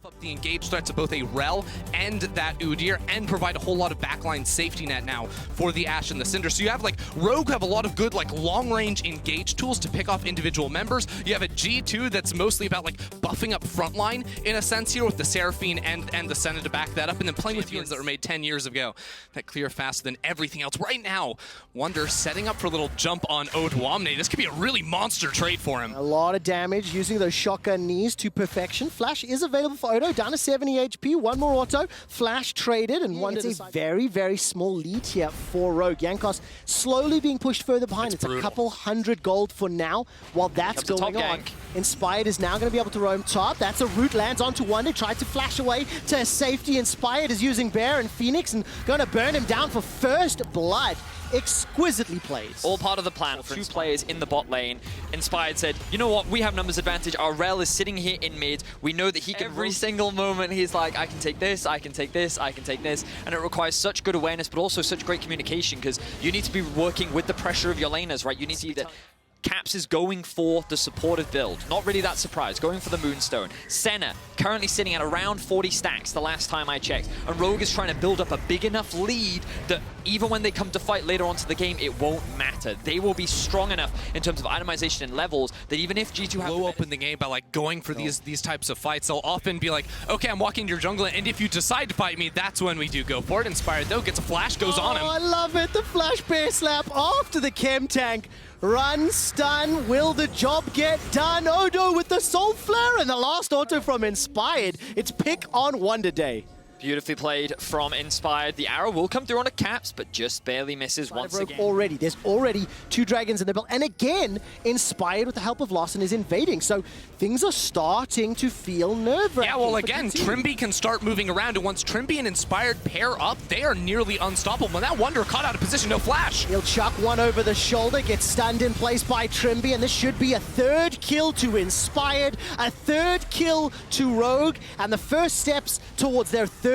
up the engaged threats of both a Rel and that Udyr, and provide a whole lot of backline safety net now for the Ashe and the Cinder. So you have like Rogue have a lot of good like long-range engage tools to pick off individual members. You have a G2 that's mostly about like buffing up frontline in a sense here with the Seraphine and the Senna to back that up, and then playing with units that were made 10 years ago that clear faster than everything else. Right now, Wunder setting up for a little jump on odoamne. This could be a really monster trade for him. A lot of damage using those shotgun knees to perfection. Flash is available for Odo, down to 70 HP, one more auto. Flash traded, and Wunder is a very, very small lead here for Rogue. Jankos slowly being pushed further behind. It's brutal. A couple hundred gold for now. While that's going on, Inspired is now going to be able to roam top. That's a root, lands onto Wunder, tried to flash away to safety. Inspired is using Bear and Phoenix and going to burn him down for first blood. Exquisitely played. All part of the plan. Two players in the bot lane. Inspired said, you know what, we have numbers advantage. Our Rel is sitting here in mid. We know that he can every single moment he's like, I can take this, I can take this, I can take this. And it requires such good awareness, but also such great communication, because you need to be working with the pressure of your laners, right? You need to see that Caps is going for the supportive build. Not really that surprised. Going for the Moonstone. Senna currently sitting at around 40 stacks the last time I checked. And Rogue is trying to build up a big enough lead that even when they come to fight later on to the game, it won't matter. They will be strong enough in terms of itemization and levels that even if G2 have blow open the game by like going for these types of fights, they'll often be like, okay, I'm walking to your jungle, and if you decide to fight me, that's when we do go for it. Inspired though gets a flash, goes on him. I love it. The flash bear slap after the chem tank. Run, stun, will the job get done? Odo with the Soul Flare and the last auto from Inspired. It's pick on Wunder Day. Beautifully played from Inspired. The arrow will come through on a Caps, but just barely misses once again. There's already two dragons in the build. And again, Inspired with the help of Larssen is invading. So things are starting to feel nerve-wracking. Yeah, well, again, Trymbi can start moving around. And once Trymbi and Inspired pair up, they are nearly unstoppable. And that Wunder caught out of position, no flash. He'll chuck one over the shoulder, gets stunned in place by Trymbi. And this should be a third kill to Inspired, a third kill to Rogue, and the first steps towards their third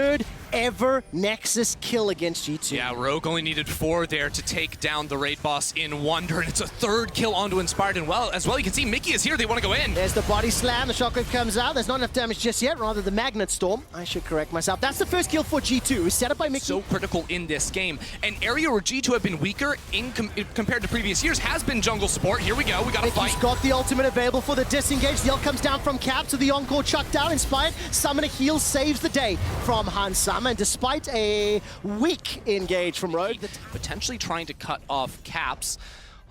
ever Nexus kill against G2. Yeah, Rogue only needed 4 there to take down the raid boss in Wunder, and it's a third kill onto Inspired. And as well, you can see Mykix is here. They want to go in. There's the body slam. The shockwave comes out. There's not enough damage just yet. Rather, the magnet storm. I should correct myself. That's the first kill for G2. Set up by Mykix. So critical in this game. An area where G2 have been weaker compared to previous years has been jungle support. Here we go. We got to fight. He's got the ultimate available for the disengage. The ult comes down from Cap to the encore chuck down. Inspired. Summon a heal saves the day from Hansama. And despite a weak engage from Rogue, potentially trying to cut off Caps,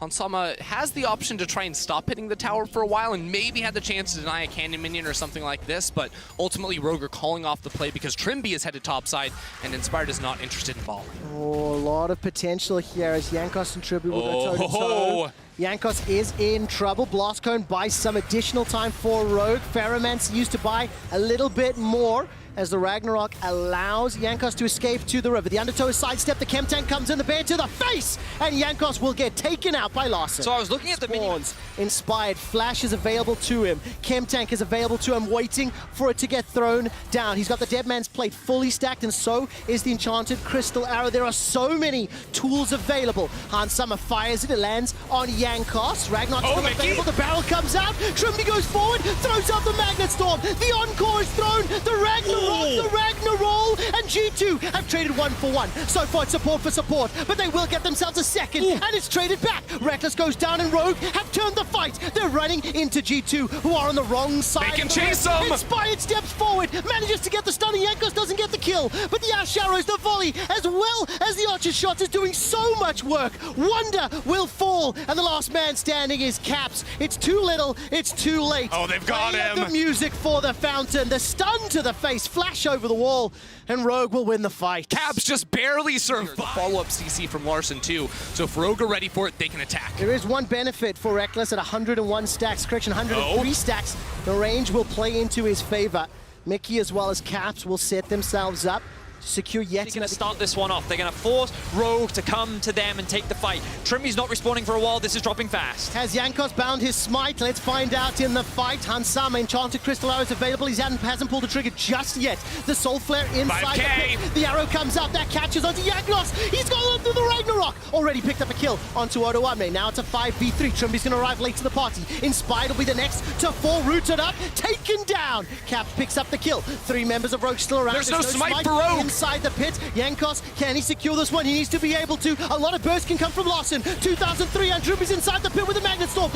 Hansama has the option to try and stop hitting the tower for a while and maybe had the chance to deny a cannon minion or something like this, but ultimately Rogue are calling off the play because Trymbi is headed topside and Inspired is not interested in balling. Oh, a lot of potential here as Jankos and Trymbi will go toe-to-toe. Jankos is in trouble. Blast Cone buys some additional time for Rogue. Pheroman's used to buy a little bit more as the Ragnarok allows Jankos to escape to the river. The Undertow is sidestepped, the chem tank comes in, the bear to the face, and Jankos will get taken out by Larssen. So I was looking at the minions. Inspired, flash is available to him. Chem tank is available to him, waiting for it to get thrown down. He's got the Dead Man's Plate fully stacked, and so is the Enchanted Crystal Arrow. There are so many tools available. Hansama fires it, it lands on Jankos. Ragnarok's still available, the barrel comes out, Trymbi goes forward, throws out the Magnet Storm. The Encore is thrown, the Ragnarok, and G2 have traded 1 for 1. So far it's support for support, but they will get themselves a second, and it's traded back. Rekkles goes down and Rogue have turned the fight. They're running into G2, who are on the wrong side. They can chase them! Inspired steps forward, manages to get the stun, and Jankos doesn't get the kill. But the Ashe arrows, the volley, as well as the Archer's shot is doing so much work. Wunder will fall, and the last man standing is Caps. It's too little, it's too late. Oh, they've got him! The music for the fountain, the stun to the face, flash over the wall, and Rogue will win the fight. Caps just barely survived. The follow-up CC from Larssen too, so if Rogue are ready for it, they can attack. There is one benefit for Rekkles at 101 stacks, correction, 103 stacks. The range will play into his favor. Mickey as well as Caps will set themselves up secure yet They're going to start this one off. They're going to force Rogue to come to them and take the fight. Trymbi's not respawning for a while. This is dropping fast. Has Jankos bound his smite? Let's find out in the fight. Hansama, Enchanted Crystal Arrow is available. He hasn't pulled the trigger just yet. The Soul Flare inside the pit. The arrow comes out. That catches onto Jankos. He's gone onto the Ragnarok. Already picked up a kill onto odoamne. Now it's a 5v3. Trymbi's going to arrive late to the party. Inspired will be the next to fall. Rooted up. Taken down. Cap picks up the kill. 3 members of Rogue still around. There's no smite for Rogue. Inside the pit. Jankos, can he secure this one? He needs to be able to. A lot of bursts can come from Larssen. 2003, Trymbi's inside the pit with a Magnet Storm.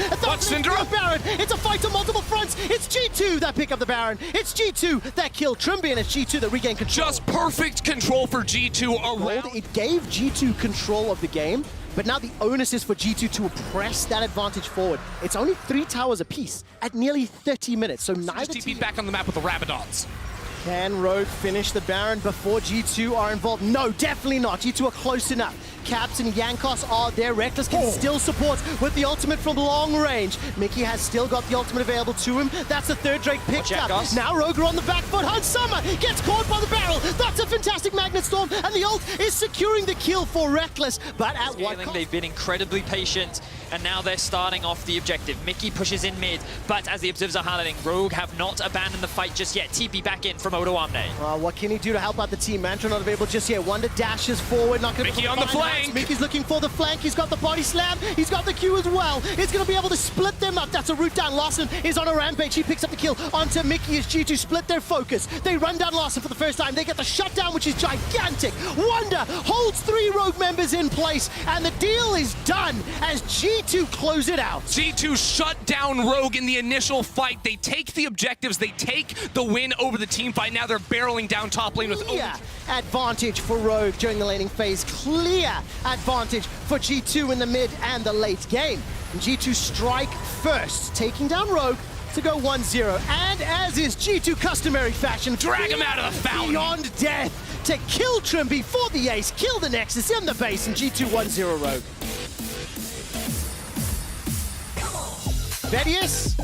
Baron. It's a fight on multiple fronts. It's G2 that pick up the Baron. It's G2 that killed Trymbi, and it's G2 that regained control. Just perfect control for G2 around. It gave G2 control of the game, but now the onus is for G2 to press that advantage forward. It's only 3 towers apiece at nearly 30 minutes, so neither team team... back on the map with the Rabadons. Can Rogue finish the Baron before G2 are involved? No, definitely not. G2 are close enough. Caps and Jankos are there. Rekkles can still support with the ultimate from long range. Mickey has still got the ultimate available to him. That's the third Drake picked up. Now Rogue are on the back foot. Hansama gets caught by the barrel. That's a fantastic Magnet Storm, and the ult is securing the kill for Rekkles. But at what cost? They've been incredibly patient, and now they're starting off the objective. Mickey pushes in mid, but as the observers are highlighting, Rogue have not abandoned the fight just yet. TP back in from odoamne. What can he do to help out the team? Mantra not available just yet. Wunder dashes forward. Not going to Mickey on the flank. Mickey's looking for the flank. He's got the body slam. He's got the Q as well. It's going to be able to split them up. That's a route down. Larssen is on a rampage. He picks up the kill onto Mickey as G2 split their focus. They run down Larssen for the first time. They get the shutdown, which is gigantic. Wunder holds 3 Rogue members in place, and the deal is done as G2 close it out. G2 shut down Rogue in the initial fight. They take the objectives. They take the win over the team fight. Now they're barreling down top lane with advantage for Rogue during the laning phase. Clear advantage for G2 in the mid and the late game. And G2 strike first, taking down Rogue to go 1-0. And as is G2 customary fashion, drag him out of the fountain. Beyond death to kill Trymbi for the ace, kill the Nexus in the base, and G2 1-0 Rogue. Vedius,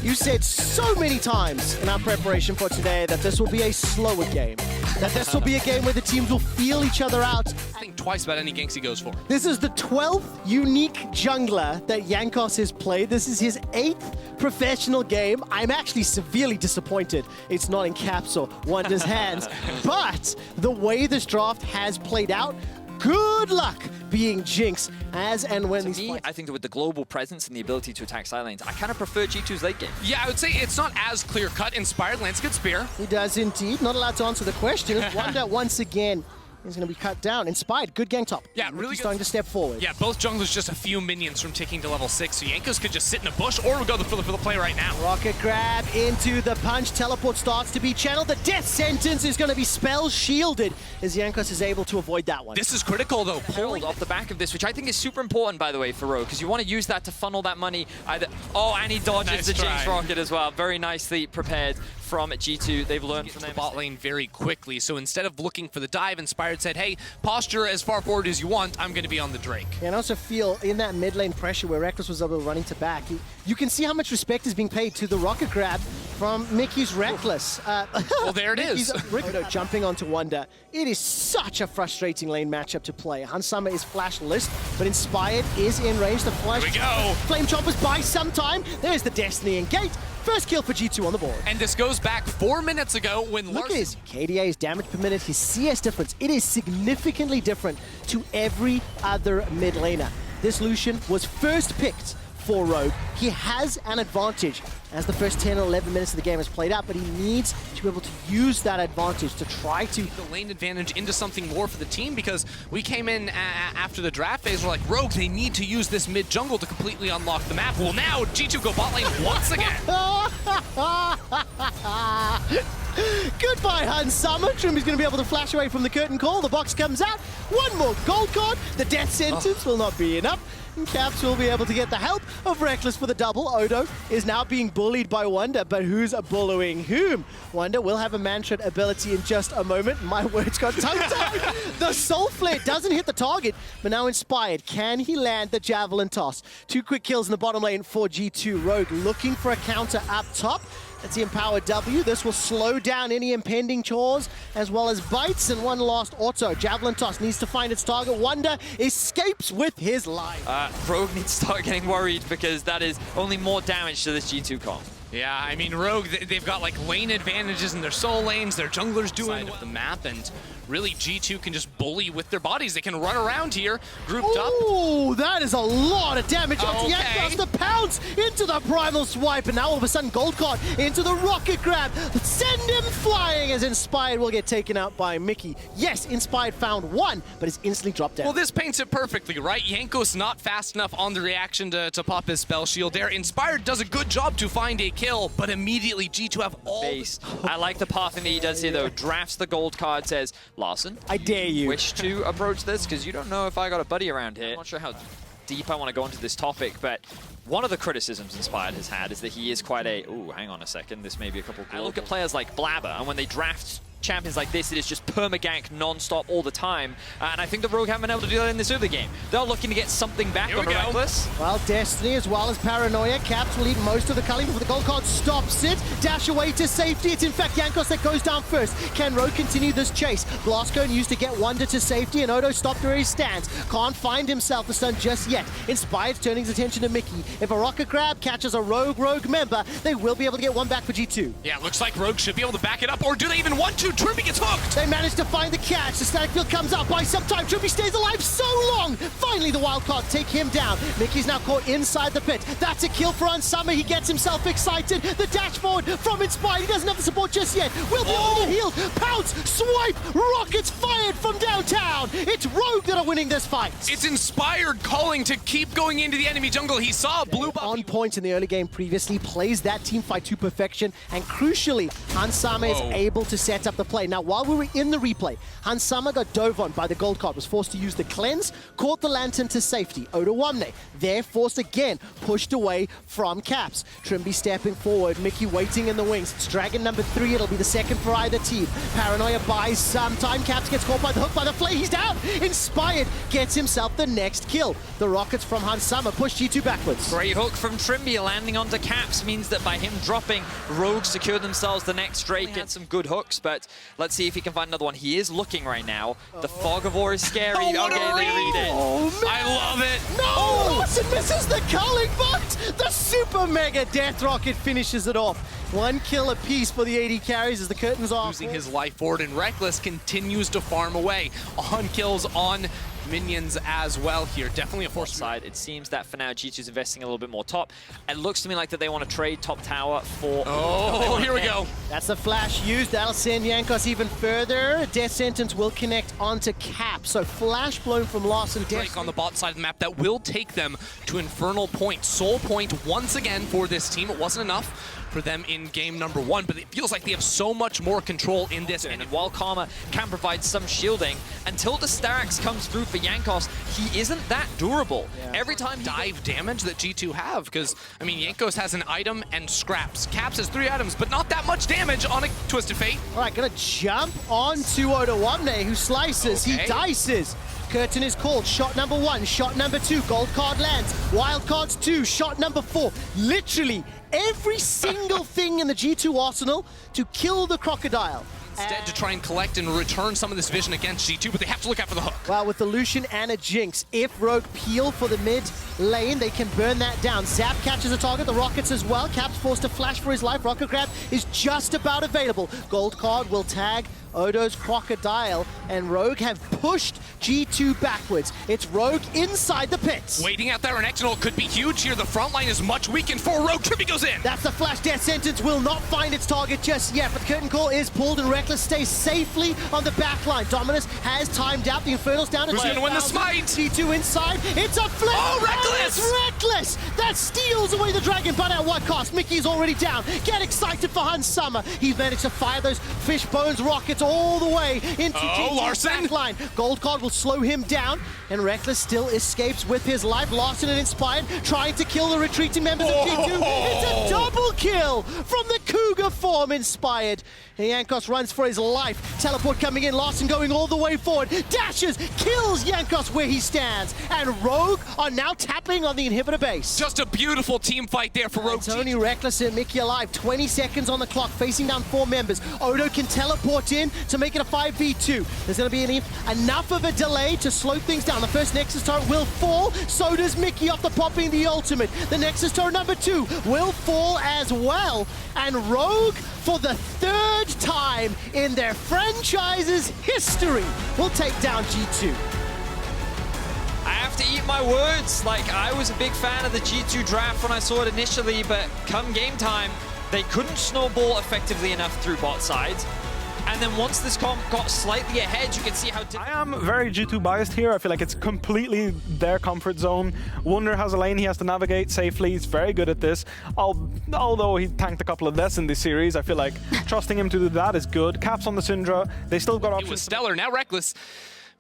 you said so many times in our preparation for today that this will be a slower game. That this will be a game where the teams will feel each other out. Think twice about any ganks he goes for. This is the 12th unique jungler that Jankos has played. This is his 8th professional game. I'm actually severely disappointed it's not in Caps or Wunder's hands. But the way this draft has played out, good luck being Jinx as and when these fights... I think that with the global presence and the ability to attack side lanes, I kind of prefer G2's late game. Yeah, I would say it's not as clear-cut. Inspired lands good spear. He does indeed. Not allowed to answer the question. Wunder once again is going to be cut down. Inspired, good gang top. Yeah, really good. Starting to step forward. Yeah, both junglers just a few minions from taking to level 6, so Jankos could just sit in a bush or go for the play right now. Rocket grab into the punch. Teleport starts to be channeled. The death sentence is going to be spell shielded as Jankos is able to avoid that one. This is critical though. Pulled off the back of this, which I think is super important, by the way, for Rogue, because you want to use that to funnel that money either... Oh, and he dodges the Jinx rocket as well. Very nicely prepared from G2. They've learned from their bot lane very quickly. So instead of looking for the dive, Inspired said, hey, posture as far forward as you want. I'm going to be on the Drake. Yeah, and also feel in that mid lane pressure where Rekkles was able to run into back, you can see how much respect is being paid to the rocket grab from Mickey's Rekkles. Well, there it is. Odo jumping onto Wunder. It is such a frustrating lane matchup to play. Hansama is flashless, but Inspired is in range. The flash. Here we go. Flame Choppers buy some time. There's the Destiny Engage. First kill for G2 on the board. And this goes back 4 minutes ago when Look at his KDA's damage per minute, his CS difference. It is significantly different to every other mid laner. This Lucian was first picked for Rogue. He has an advantage as the first 10 or 11 minutes of the game has played out, but he needs to be able to use that advantage to try to... the lane advantage into something more for the team, because we came in after the draft phase, we're like, Rogue, they need to use this mid jungle to completely unlock the map. Well, now G2 go bot lane once again. Goodbye, Hansama. Trymbi's going to be able to flash away from the curtain call. The box comes out. One more gold card. The death sentence will not be enough. And Caps will be able to get the help of Rekkles for the double. Odo is now being bullied by Wunder, but who's bullying whom? Wunder will have a mantra ability in just a moment. My words got tongue-tied. The Soul Flare doesn't hit the target, but now Inspired. Can he land the Javelin Toss? 2 quick kills in the bottom lane for G2. Rogue looking for a counter up top. That's the Empower W. This will slow down any impending chores as well as bites. And one last auto. Javelin toss needs to find its target. Wunder escapes with his life. Rogue needs to start getting worried because that is only more damage to this G2 comp. Yeah, I mean, Rogue, they've got like lane advantages in their soul lanes, their junglers doing the map, and really G2 can just bully with their bodies. They can run around here, grouped up. Ooh, that is a lot of damage. Okay. Jankos the pounce into the primal swipe, and now all of a sudden Gold caught into the rocket grab. Send him flying as Inspired will get taken out by Mickey. Yes, Inspired found one, but it's instantly dropped down. Well, this paints it perfectly, right? Jankos not fast enough on the reaction to pop his spell shield there. Inspired does a good job to find a kill, but immediately G2 have all Base. I like the pathing that he does here, though. Drafts the gold card, says, Larssen, I dare you. Wish to approach this, because you don't know if I got a buddy around here. I'm not sure how deep I want to go into this topic, but one of the criticisms Inspired has had is that he is quite a... Ooh, hang on a second. This may be a couple... I look at players like Blabber, and when they draft champions like this, it is just permagank non-stop all the time. And I think the Rogue haven't been able to do that in this early game. They're looking to get something back on the Rekkles. Well, Destiny as well as Paranoia. Caps will eat most of the culling before the gold card stops it. Dash away to safety. It's in fact Jankos that goes down first. Can Rogue continue this chase? Blastcone used to get Wunder to safety, and Odo stopped where he stands. Can't find himself a stun just yet. Inspired turning his attention to Mickey. If a rocket grab catches a Rogue member, they will be able to get one back for G2. Yeah, looks like Rogue should be able to back it up, or do they even want to? Trymbi gets hooked! They managed to find the catch. The static field comes out by some time. Trymbi stays alive so long. Finally, the wild card take him down. Mickey's now caught inside the pit. That's a kill for Unsummer. He gets himself excited. The dash forward from Inspired. He doesn't have the support just yet. Will be able to heal. Pounce, swipe, rockets fired from downtown. It's Rogue that are winning this fight. It's Inspired calling to keep going into the enemy jungle. He saw a blue buff. On point in the early game previously, plays that team fight to perfection, and crucially, Hansama is able to set up the play. Now, while we were in the replay, Hansama got dove on by the gold card, was forced to use the cleanse, caught the lantern to safety. Odoamne, there forced again, pushed away from Caps. Trymbi stepping forward, Mickey waiting in the wings. It's Dragon number 3, it'll be the second for either team. Paranoia buys some time, Caps gets caught by the hook by the flay, he's down! Inspired gets himself the next kill. The rockets from Hansama push G2 backwards. Great hook from Trymbi, landing onto Caps means that by him dropping, Rogue secure themselves the next Drake. He had some good hooks, but let's see if he can find another one. He is looking right now. The Fog of War is scary. Okay, they read it. Oh, man. I love it. No! Larssen misses the culling, but the super mega death rocket finishes it off. One kill apiece for the AD carries as the curtains are Losing his life forward, and Rekkles continues to farm away on kills on minions as well here. Definitely a force side. It seems that for now G2's investing a little bit more top. It looks to me like that they want to trade top tower for... Oh, here we go. That's the flash used. That'll send Jankos even further. Death Sentence will connect onto Cap. So flash blown from Larssen. Drake on the bot side of the map that will take them to Infernal Point. Soul Point once again for this team. It wasn't enough for them in game number 1, but it feels like they have so much more control in this. And while Karma can provide some shielding, until the Starax comes through for Jankos, he isn't that durable. Yeah. Every time dive damage that G2 have, because, I mean, Jankos has an item and scraps. Caps has 3 items, but not that much damage on a Twisted Fate. All right, gonna jump onto Odoamne, who slices, he dices. Curtain is called. Shot number 1, shot number 2, gold card lands. Wild cards 2, shot number 4. Literally every single thing in the G2 arsenal to kill the crocodile. Instead to try and collect and return some of this vision against G2, but they have to look out for the hook. Well, with the Lucian and a Jinx, if Rogue peel for the mid lane, they can burn that down. Zap catches a target, the Rockets as well. Caps forced to flash for his life. Rocket grab is just about available. Gold card will tag Odo's Crocodile, and Rogue have pushed G2 backwards. It's Rogue inside the pits. Waiting out there, an External could be huge here. The front line is much weakened for Rogue. Trymbi goes in. That's the flash. Death Sentence will not find its target just yet, but the curtain call is pulled, and Rekkles stays safely on the back line. Dominus has timed out. The Infernal's down. Who's going to win the smite? G2 inside. It's a flip. Oh, Rekkles! It's Rekkles! That steals away the dragon, but at what cost? Mickey's already down. Get excited for Hansama. He's managed to fire those fish bones rockets all the way into G2's Larssen. backline. Gold Card will slow him down, and Rekkles still escapes with his life. Larssen and Inspired trying to kill the retreating members of G2. It's a double kill from the Cougar form, Inspired. And Jankos runs for his life. Teleport coming in, Larssen going all the way forward. Dashes, kills Jankos where he stands. And Rogue are now tapping on the inhibitor base. Just a beautiful team fight there for Rogue. It's only Rekkles and Mickey alive. 20 seconds on the clock, facing down 4 members. Odo can teleport in to make it a 5v2. There's going to be enough of a delay to slow things down. The first Nexus turret will fall. So does Mickey after popping the ultimate. The Nexus turret number 2 will fall as well. And Rogue, for the 3rd time in their franchise's history, will take down G2. I have to eat my words. Like, I was a big fan of the G2 draft when I saw it initially, but come game time, they couldn't snowball effectively enough through bot sides. And then once this comp got slightly ahead, you can see how I am very G2 biased here. I feel like it's completely their comfort zone. Wunder has a lane he has to navigate safely. He's very good at this. Although he tanked a couple of deaths in this series, I feel like trusting him to do that is good. Caps on the Syndra. They still got options. It was stellar. Now Rekkles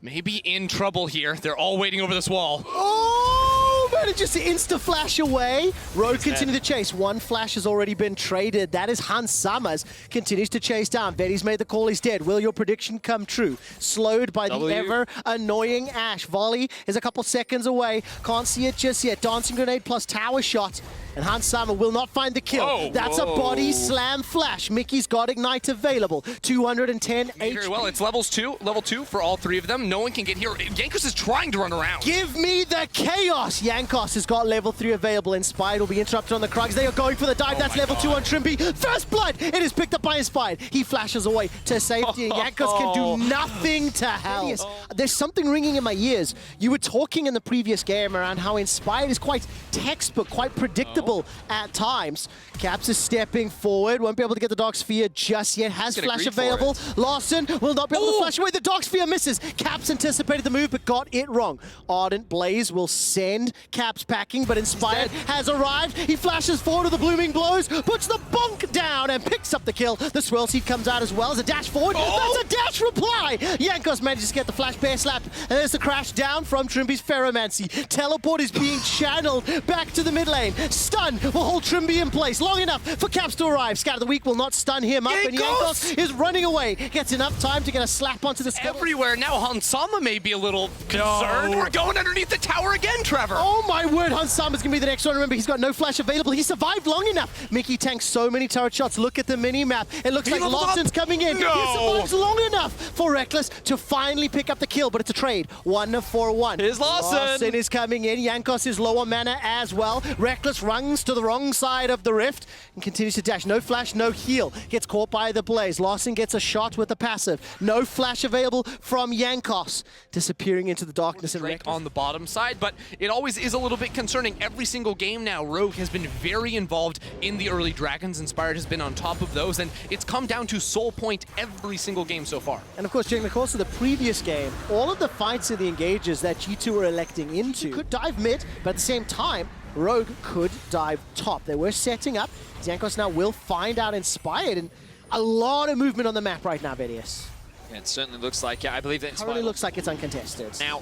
maybe in trouble here. They're all waiting over this wall. Oh, man, it just insta-flash away. Rogue continue the chase. One flash has already been traded. That is Hans Summers. Continues to chase down. Vedius made the call, he's dead. Will your prediction come true? Slowed by the ever-annoying Ashe. Volley is a couple seconds away. Can't see it just yet. Dancing grenade plus tower shot. And Hans Summer will not find the kill. Oh, that's a body slam flash. Mickey's got Ignite available. 210 HP. Very well. It's level 2 for all 3 of them. No one can get here. Jankos is trying to run around. Give me the chaos. Jankos has got level 3 available. Inspired will be interrupted on the Krugs. They are going for the dive. That's level 2 on Trymbi. First blood. It is picked up by Inspired. He flashes away to safety. Jankos can do nothing to help. There's something ringing in my ears. You were talking in the previous game around how Inspired is quite textbook, quite predictable at times. Caps is stepping forward. Won't be able to get the Dark Sphere just yet. Has flash available. Larssen will not be able to flash away. The Dark Sphere misses. Caps anticipated the move but got it wrong. Ardent Blaze will send Caps packing, but Inspired has arrived. He flashes forward with the blooming blows, puts the bonk down and picks up the kill. The swirl seed comes out as well as a dash forward. That's a dash reply. Jankos manages to get the flash bear slap, and there's the crash down from Trymbi's Ferromancy. Teleport is being channeled back to the mid lane. Stun will hold Trymbi in place long enough for Caps to arrive. Scatter the Weak will not stun him up, and Jankos is running away. Gets enough time to get a slap onto the scuttle. Everywhere now. Hansama may be a little concerned. We're going underneath the tower again, Trevor. Oh my word, Hansama's gonna be the next one. Remember, he's got no flash available. He survived long enough. Mickey tanks so many turret shots. Look at the mini-map. It looks like Larssen's coming in. He survives long enough for Rekkles to finally pick up the kill, but it's a trade. 1-for-1. Here's Larssen. Larssen is coming in. Jankos is low on mana as well. Rekkles runs to the wrong side of the rift and continues to dash. No flash, no heal. Gets caught by the blaze. Larssen gets a shot with the passive. No flash available from Jankos. Disappearing into the darkness. And Drake on the bottom side, but it always is a little bit concerning. Every single game now, Rogue has been very involved in the early dragons. Inspired has been on top of those, and it's come down to soul point every single game so far. And of course, during the course of the previous game, all of the fights in the engages that G2 were electing into could dive mid, but at the same time, Rogue could dive top. They were setting up. Jankos now will find out Inspired, and a lot of movement on the map right now, Vedius. Yeah, it certainly looks like it. I believe that Inspired Currently looks like it's uncontested. Now,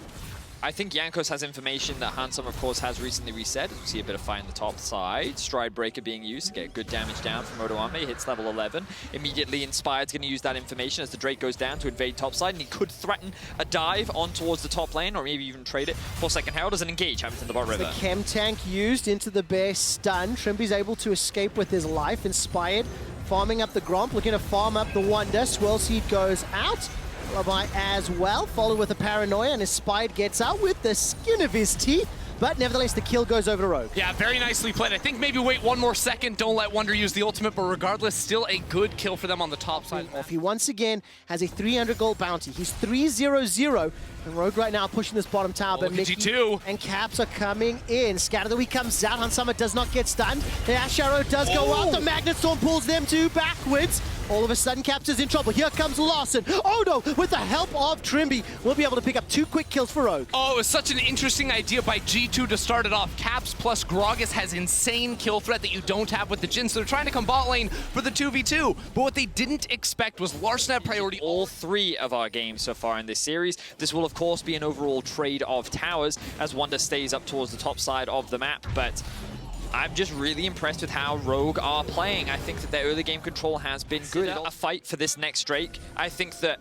I think Jankos has information that Hansam, of course, has recently reset. We see a bit of fight on the top side. Stride Breaker being used to get good damage down from odoamne. Hits level 11. Immediately, Inspired's going to use that information as the Drake goes down to invade top side, and he could threaten a dive on towards the top lane, or maybe even trade it for second Herald as an engage happens in the bot river. The chem tank used into the bear stun. Trymbi's able to escape with his life. Inspired farming up the Gromp, looking to farm up the Wunder. Swirl Seed goes out. By as well, followed with a Paranoia, and Inspired gets out with the skin of his teeth. But nevertheless, the kill goes over to Rogue. Yeah, very nicely played. I think maybe wait one more second. Don't let Wunder use the ultimate, but regardless, still a good kill for them on the top side. He once again has a 300 gold bounty. He's 3-0-0. And Rogue right now pushing this bottom tower, but Mickey G2 and Caps are coming in. Scatter the Weak comes out. Hansama does not get stunned. The Ash Arrow does go out. The Magnet Storm pulls them two backwards. All of a sudden, Caps is in trouble. Here comes Larssen. Odo, with the help of Trymbi, will be able to pick up 2 quick kills for Rogue. Oh, it was such an interesting idea by G2 to start it off. Caps plus Gragas has insane kill threat that you don't have with the Jhin, so they're trying to come bot lane for the 2v2. But what they didn't expect was Larssen had priority. All 3 of our games so far in this series. This will, of course, be an overall trade of towers as Wunder stays up towards the top side of the map, but I'm just really impressed with how Rogue are playing. I think that their early game control has been good. A fight for this next Drake. I think that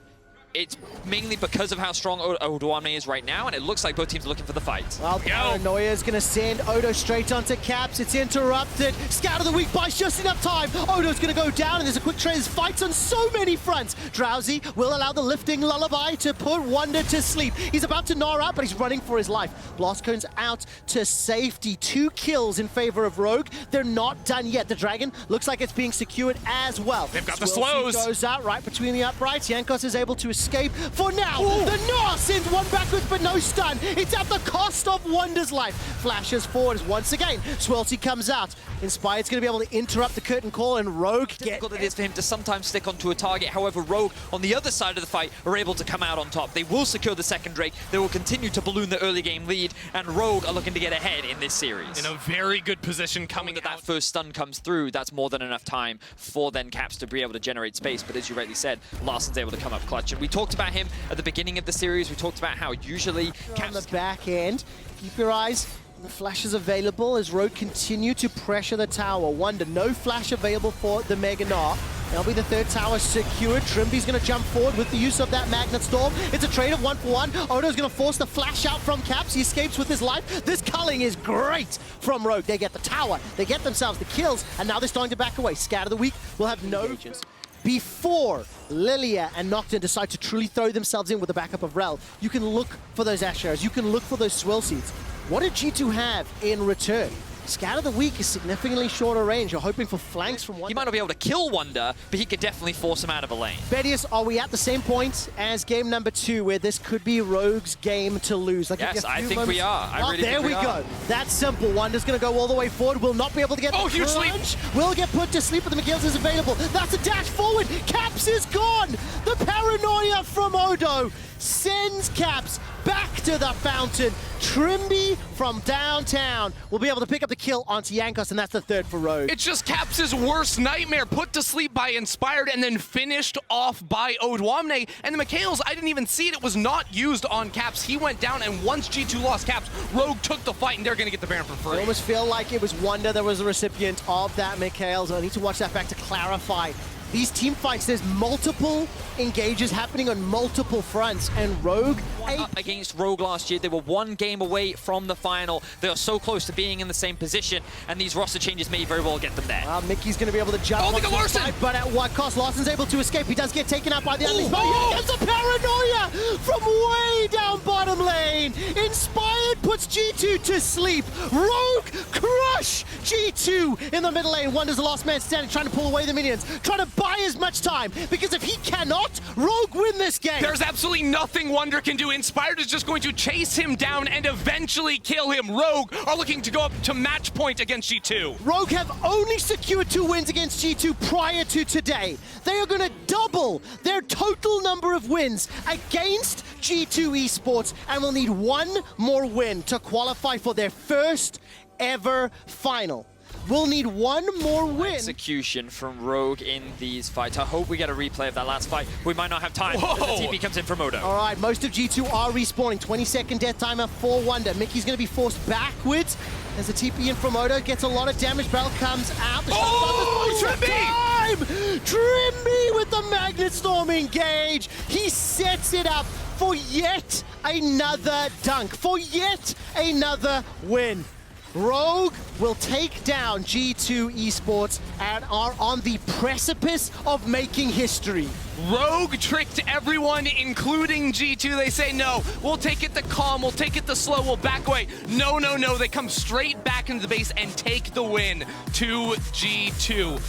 it's mainly because of how strong odoamne is right now, and it looks like both teams are looking for the fight. Well, Paranoia is going to send Odo straight onto Caps. It's interrupted. Scout of the week buys just enough time. Odo's going to go down, and there's a quick trade. There's fights on so many fronts. Drowsy will allow the lifting lullaby to put Wunder to sleep. He's about to gnaw out, but he's running for his life. Blast Cone's out to safety. 2 kills in favor of Rogue. They're not done yet. The Dragon looks like it's being secured as well. They've got the slows. Goes out right between the uprights. Jankos is able to escape for now. Ooh. The Gnaw sends one backwards, but no stun. It's at the cost of Wunder's life. Flashes forward once again. Swelty comes out. Inspired's going to be able to interrupt the curtain call, and Rogue difficult it is for him to sometimes stick onto a target. However, Rogue on the other side of the fight are able to come out on top. They will secure the second Drake. They will continue to balloon the early game lead, and Rogue are looking to get ahead in this series. In a very good position coming out. That first stun comes through, that's more than enough time for then Caps to be able to generate space. But as you rightly said, Larssen's able to come up clutch. And we talked about him at the beginning of the series. We talked about how usually Caps on the back end. Keep your eyes. The flash is available as Rogue continue to pressure the tower. Wunder, no flash available for the Mega Gnaw. That'll be the 3rd tower secured. Trymbi's going to jump forward with the use of that Magnet Storm. It's a trade of 1-for-1. Odo's going to force the flash out from Caps. He escapes with his life. This culling is great from Rogue. They get the tower. They get themselves the kills, and now they're starting to back away. Scout of the week will have no agents. Before Lilia and Nocturne decide to truly throw themselves in with the backup of Rel, you can look for those Asheras, you can look for those Swell Seeds. What did G2 have in return? Scout of the week is significantly shorter range. You're hoping for flanks from Wunder. He might not be able to kill Wunder, but he could definitely force him out of a lane. Vedius, are we at the same point as game number 2, where this could be Rogue's game to lose? Like, yes, I think we are. There we go. That's simple. Wunder's going to go all the way forward. Will not be able to get the huge sleep. Will get put to sleep, but the McGills is available. That's a dash forward. Caps is gone. The Paranoia from Odo sends Caps back to the fountain. Trymbi from downtown will be able to pick up the kill onto Jankos, and that's the 3rd for Rogue. It's just Caps' worst nightmare, put to sleep by Inspired and then finished off by odoamne. And the Mikhails, I didn't even see it. It was not used on Caps. He went down, and once G2 lost Caps, Rogue took the fight, and they're going to get the Baron for free. I almost feel like it was Wunder that was the recipient of that Mikhails. I need to watch that back to clarify. These team fights, there's multiple engages happening on multiple fronts, and Rogue up against Rogue last year. They were 1 game away from the final. They are so close to being in the same position, and these roster changes may very well get them there. Mickey's going to be able to jump look at Larssen! Fight, but at what cost? Larssen's able to escape. He does get taken out by the enemies. But he gets a Paranoia from way down bottom lane. Inspired puts G2 to sleep. Rogue crush G2 in the middle lane. Wunder's the last man standing, trying to pull away the minions, trying to buy as much time, because if he cannot, Rogue win this game. There's absolutely nothing Wunder can do. Inspired is just going to chase him down and eventually kill him. Rogue are looking to go up to match point against G2. Rogue have only secured 2 wins against G2 prior to today. They are going to double their total number of wins against G2 Esports, and will need 1 more win to qualify for their first ever final. We'll need 1 more win. Execution from Rogue in these fights. I hope we get a replay of that last fight. We might not have time. As the TP comes in from Odo. All right, most of G2 are respawning. 20-second death timer for Wunder. Mickey's going to be forced backwards as the TP in from Odo gets a lot of damage. Bell comes out. Trymbi! Trymbi with the Magnet Storm engage. He sets it up for yet another dunk, for yet another win. Rogue will take down G2 Esports and are on the precipice of making history. Rogue tricked everyone, including G2. They say, no, we'll take it the calm, we'll take it the slow, we'll back away. No, no, no. They come straight back into the base and take the win to G2.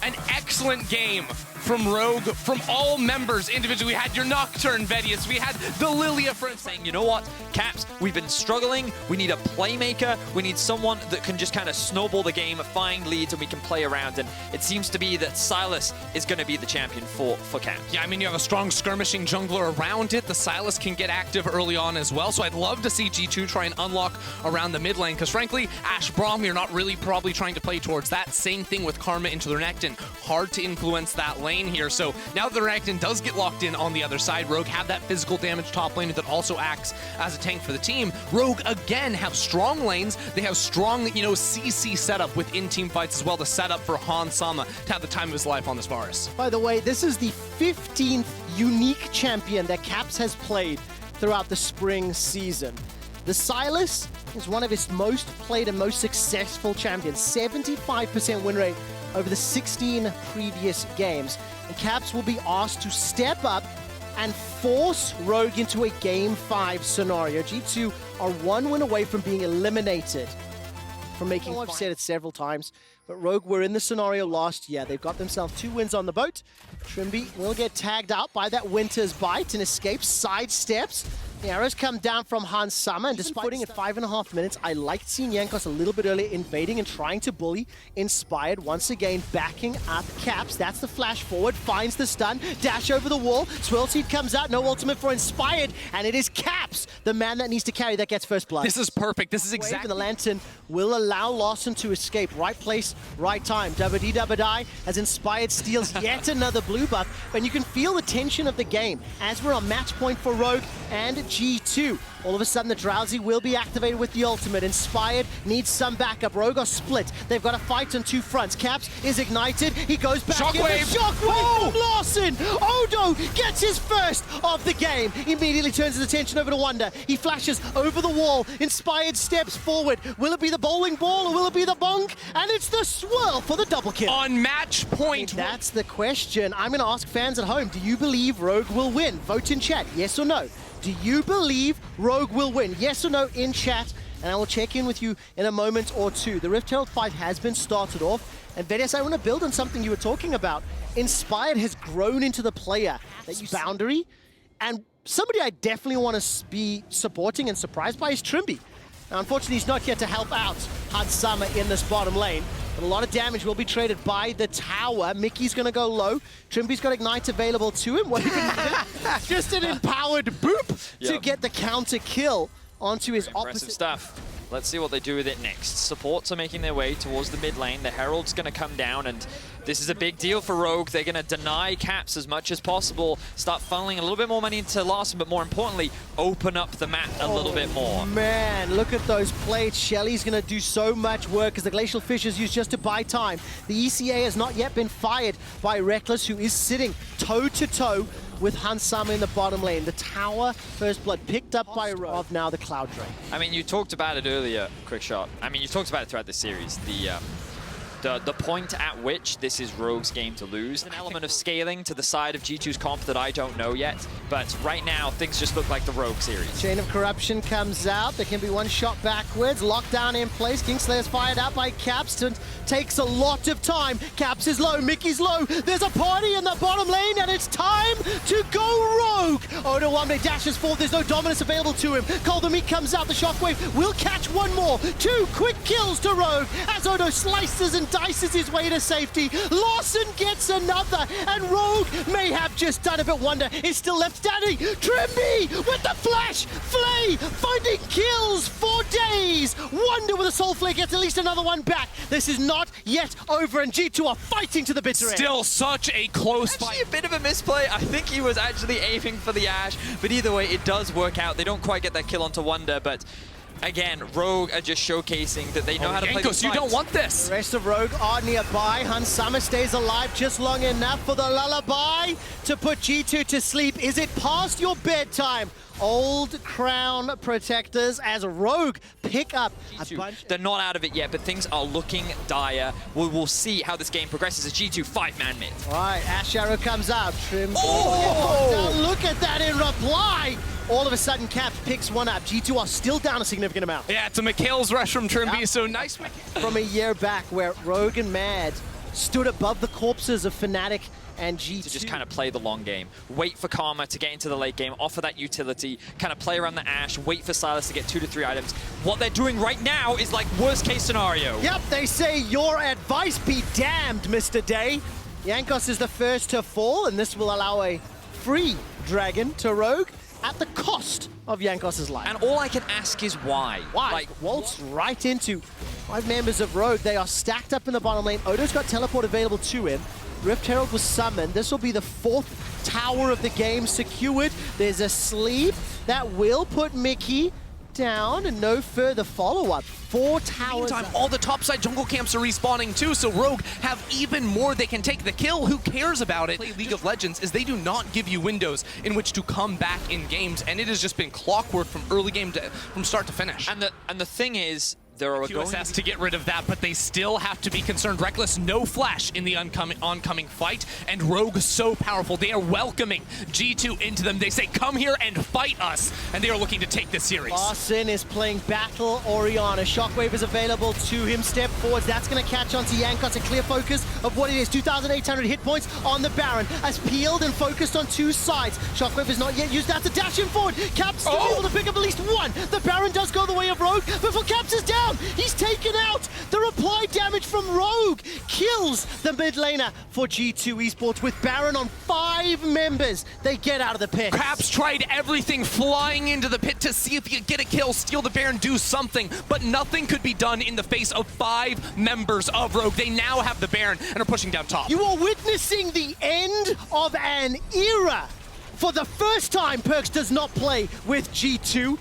An excellent game from Rogue, from all members individually. We had your Nocturne, Vedius. We had the Lilia, for instance. Saying, you know what, Caps, we've been struggling. We need a playmaker. We need someone that can just kind of snowball the game, find leads, and we can play around. And it seems to be that Silas is going to be the champion for Caps. Yeah, I mean, you have a strong skirmishing jungler around it. The Silas can get active early on as well. So I'd love to see G2 try and unlock around the mid lane, because frankly, Ashe Braum, you're not really probably trying to play towards that. Same thing with Karma into the Renekton. Hard to influence that lane here. So now that the Renekton does get locked in on the other side, Rogue have that physical damage top lane that also acts as a tank for the team. Rogue, again, have strong lanes. They have strong, CC setup within team fights as well to set up for Hans Sama to have the time of his life on this Varus. By the way, this is the 15th unique champion that Caps has played throughout the spring season. The Silas is one of his most played and most successful champions. 75% win rate over the 16 previous games. And Caps will be asked to step up and force Rogue into a Game 5 scenario. G2 are one win away from being eliminated from making. I've said it several times, but Rogue were in the scenario last year. They've got themselves 2 wins on the boat. Trymbi will get tagged out by that Winter's Bite and escapes, sidesteps. The arrows come down from Hans Sama, and despite putting at 5.5 minutes, I liked seeing Jankos a little bit earlier invading and trying to bully Inspired, once again backing up Caps. That's the flash forward, finds the stun, dash over the wall, Swirl Seed comes out, no ultimate for Inspired, and it is Caps, the man that needs to carry, that gets first blood. This is perfect. This is exactly. And the Lantern will allow Larssen to escape. Right place, right time. Double-D, double-die, as Inspired steals yet another blue buff, and you can feel the tension of the game as we're on match point for Rogue and G2. All of a sudden, the Drowsy will be activated with the ultimate. Inspired needs some backup. Rogue are split. They've got a fight on 2 fronts. Caps is ignited. He goes back Shockwave! in. Shockwave from Larssen! Odo gets his first of the game. Immediately turns his attention over to Wunder. He flashes over the wall. Inspired steps forward. Will it be the bowling ball or will it be the bonk? And it's the swirl for the double kill. On match point. That's the question. I'm going to ask fans at home, do you believe Rogue will win? Vote in chat, yes or no. Do you believe Rogue will win? Yes or no in chat, and I will check in with you in a moment or two. The Rift Herald fight has been started off, and Vedius, I want to build on something you were talking about. Inspired has grown into the player that you boundary, and somebody I definitely want to be supporting and surprised by is Trymbi. Now, unfortunately, he's not here to help out Hans Sama in this bottom lane. But a lot of damage will be traded by the tower. Mickey's going to go low. Trymbi's got Ignite available to him. What just an empowered boop to get the counter kill onto his Impressive opposite. stuff. Let's see what they do with it next. Supports are making their way towards the mid lane. The Herald's going to come down, and this is a big deal for Rogue. They're going to deny Caps as much as possible, start funneling a little bit more money into Larssen, but more importantly, open up the map a little bit more. Man, look at those plates. Shelly's going to do so much work as the Glacial Fish is used just to buy time. The ECA has not yet been fired by Rekkles, who is sitting toe-to-toe with Hans Sama in the bottom lane. The tower, first blood picked up by Rogue. Now the Cloud Drain. I mean, you talked about it earlier, QuickShot. I mean, you talked about it throughout the series. The point at which this is Rogue's game to lose. An element of scaling to the side of G2's comp that I don't know yet, but right now things just look like the Rogue series. Chain of Corruption comes out. There can be one shot backwards. Lockdown in place. Kingslayer's fired out by Caps. Takes a lot of time. Caps is low. Mickey's low. There's a party in the bottom lane, and it's time to go Rogue. Odoamne dashes forward. There's no dominance available to him. Cold Meat comes out. The Shockwave will catch one more. 2 quick kills to Rogue as Odo slices and dices his way to safety. Larssen gets another, and Rogue may have just done it, but Wunder is still left standing. Trymbi with the flash! Flay finding kills for days! Wunder with a Soul Flare gets at least another one back. This is not yet over, and G2 are fighting to the bitter end. Still such a close fight. Actually, a bit of a misplay. I think he was actually aiming for the Ashe, but either way, it does work out. They don't quite get that kill onto Wunder, but again, Rogue are just showcasing that they know how to play this Jankos, you don't want this. The rest of Rogue are nearby. Hans Sama stays alive just long enough for the lullaby to put G2 to sleep. Is it past your bedtime? Old Crown Protectors as Rogue pick up a bunch. They're not out of it yet, but things are looking dire. We'll see how this game progresses as G2 5-man mid. All right, Ashe Arrow comes out. Trim. Oh! Look at that in reply. All of a sudden, Caps picks one up. G2 are still down a significant amount. Yeah, it's a McHale's rush from Trymbi, so nice. From a year back where Rogue and Mad stood above the corpses of Fnatic and G2 to just kind of play the long game. Wait for Karma to get into the late game, offer that utility, kind of play around the Ashe, wait for Silas to get 2 to 3 items. What they're doing right now is like worst case scenario. Yep, they say your advice be damned, Mr. Day. Jankos is the first to fall, and this will allow a free dragon to Rogue at the cost of Jankos' life. And all I can ask is why? Why? Like, Waltz right into 5 members of Rogue. They are stacked up in the bottom lane. Odo's got teleport available to him. Rift Herald was summoned. This will be the 4th tower of the game secured. There's a sleep that will put Mickey down and no further follow-up. 4 towers. Meantime, all the topside jungle camps are respawning too, so Rogue have even more they can take the kill. Who cares about it? League of Legends is they do not give you windows in which to come back in games, and it has just been clockwork from early game from start to finish. and the thing is, there are QSS to get rid of that, but they still have to be concerned. Rekkles, no flash in the oncoming fight, and Rogue so powerful. They are welcoming G2 into them. They say, come here and fight us, and they are looking to take this series. Larssen is playing Battle Orianna. Shockwave is available to him. Step forwards. That's going to catch onto Jankos. A clear focus of what it is. 2,800 hit points on the Baron. As peeled and focused on 2 sides. Shockwave is not yet used. That's a dash him forward. Caps still able to pick up at least 1. The Baron does go the way of Rogue. Before Caps is down, he's taken out. The reply damage from Rogue kills the mid laner for G2 Esports. With Baron on 5 members, they get out of the pit. Caps tried everything, flying into the pit to see if he could get a kill, steal the Baron, do something, but nothing could be done in the face of 5 members of Rogue. They now have the Baron and are pushing down top. You are witnessing the end of an era. For the first time, Perkz does not play with G2.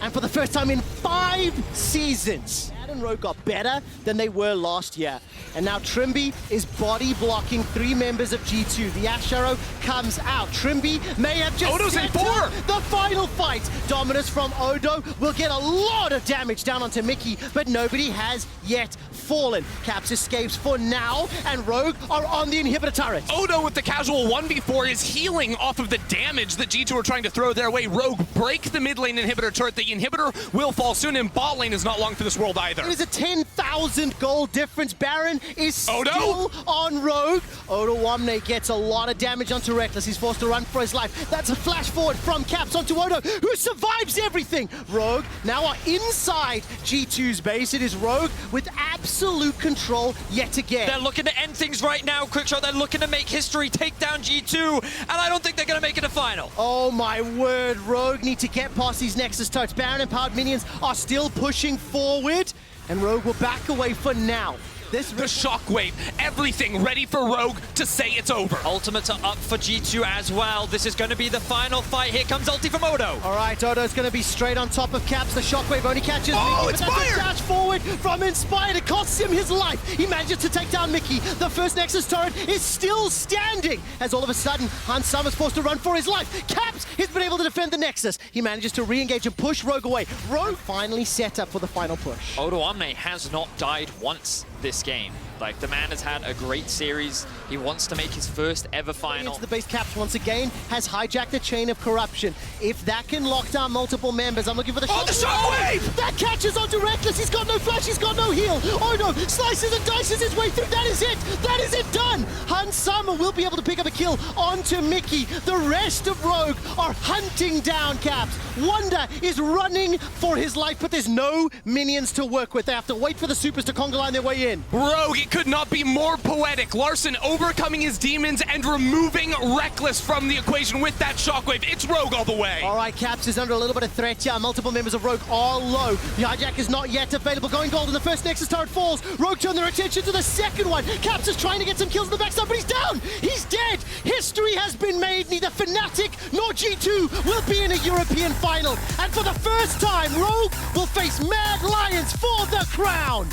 And for the first time in 5 seasons, Mad and Rogue got better than they were last year. And now Trymbi is body blocking 3 members of G2. The Ashe Arrow comes out. Trymbi may have just Odo's in 4! The final fight. Dominus from Odo will get a lot of damage down onto Mickey, but nobody has yet fallen. Caps escapes for now, and Rogue are on the inhibitor turret. Odo with the casual 1v4 is healing off of the damage that G2 are trying to throw their way. Rogue break the mid lane inhibitor turret. The inhibitor will fall soon, and bot lane is not long for this world either. It is a 10,000 gold difference. Baron is Odo? still on Rogue. Odoamne gets a lot of damage onto Rekkles. He's forced to run for his life. That's a flash forward from Caps onto Odo, who survives everything. Rogue now are inside G2's base. It is Rogue with absolute control yet again. they're looking to end things right now, QuickShot. They're looking to make history, take down G2, and I don't think they're going to make it a final. Oh my word, Rogue need to get past these Nexus turrets. Baron empowered minions are still pushing forward, and Rogue will back away for now. The shockwave, everything ready for Rogue to say it's over. Ultimates are up for G2 as well. This is going to be the final fight. Here comes ulti from Odo. All right, Odo's going to be straight on top of Caps. The shockwave only catches Mickey, it's but that's fired! a dash forward from Inspired. It costs him his life. He manages to take down Mickey. The first Nexus turret is still standing, as all of a sudden, Hans Summer's forced to run for his life. Caps has been able to defend the Nexus. He manages to re-engage and push Rogue away. Rogue finally set up for the final push. Odoamne has not died once this game. Like, the man has had a great series. He wants to make his first ever final. Into the base. Caps once again has hijacked the chain of corruption. If that can lock down multiple members, I'm looking for the shot. Oh, the shockwave! That catches onto Rekkles. He's got no flash, he's got no heal. Oh no, slices and dices his way through. That is it. That is it done. Hans Summer will be able to pick up a kill onto Mickey. The rest of Rogue are hunting down Caps. Wunder is running for his life, but there's no minions to work with. They have to wait for the supers to conga line their way in. Rogue, it could not be more poetic. Larssen overcoming his demons and removing Rekkles from the equation with that shockwave. It's Rogue all the way. All right, Caps is under a little bit of threat here. Multiple members of Rogue are low. The hijack is not yet available. Going gold, and the first Nexus turret falls. Rogue turn their attention to the second one. Caps is trying to get some kills in the backside, but he's down. He's dead. History has been made. Neither Fnatic nor G2 will be in a European final. And for the first time, Rogue will face Mad Lions for the crown.